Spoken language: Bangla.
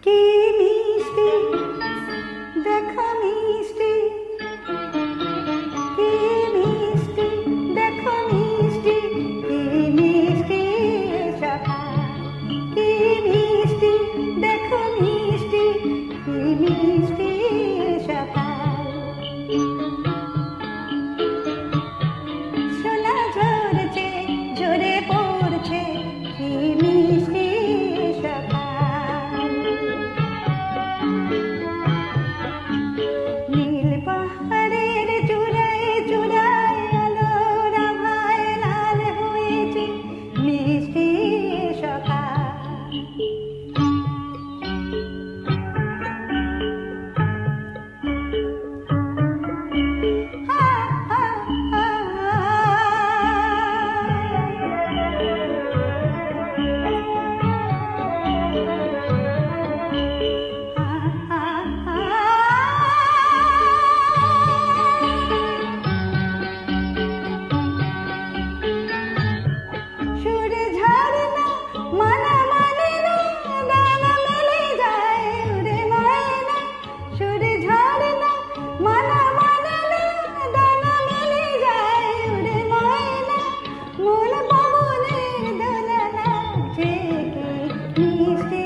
কি মিষ্টি দেখা মিষ্টি, কি মিষ্টি দেখা মিষ্টি, কি মিষ্টি সকাল, কি মিষ্টি দেখা মিষ্টি, কি মিষ্টি সকাল। সোনা ঝরছে ঝরে পড়ছে, কি মিষ্টি সকাল। নীল পাহাড়ের চূড়ায় চূড়ায় আলোর আভায় লাল হয়েছে মিষ্টি সকাল। হা হা হা সুরে ঝরনা মানা মানে না, ডানা মেলে যায় উড়ে ময়না। সুরে ঝরনা মানা মানে না, ডানা মেলে যায় উড়ে ময়না। মন পবনের দোলা লাগছে কি মিষ্টি